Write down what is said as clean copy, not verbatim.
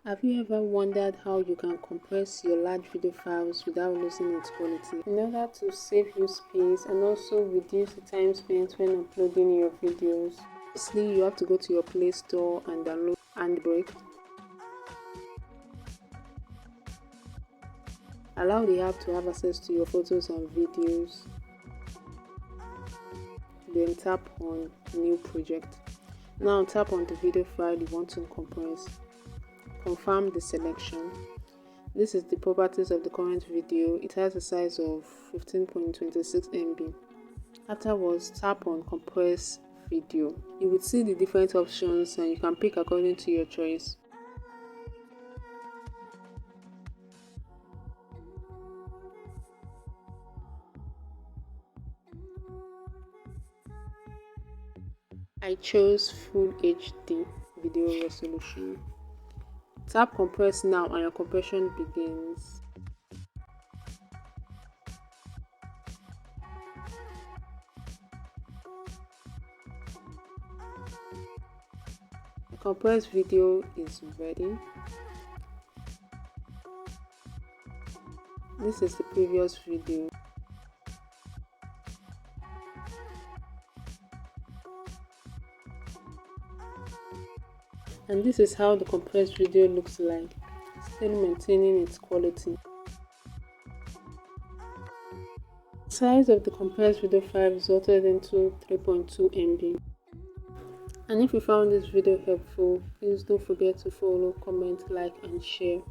Have you ever wondered how you can compress your large video files without losing its quality? In order to save you space and also reduce the time spent when uploading your videos, firstly you have to go to your Play Store and download Handbrake. Allow the app to have access to your photos and videos. Then tap on New Project. Now tap on the video file you want to compress. Confirm the selection. This is the properties of the current video. It has a size of 15.26 MB. Afterwards, tap on Compress Video. You will see the different options and you can pick according to your choice. I chose Full HD video resolution. Tap Compress now and your compression begins. The compressed video is ready. This is the previous video. And this is how the compressed video looks like, still maintaining its quality. The size of the compressed video file resulted into 3.2 MB. And if you found this video helpful, please don't forget to follow, comment, like and share.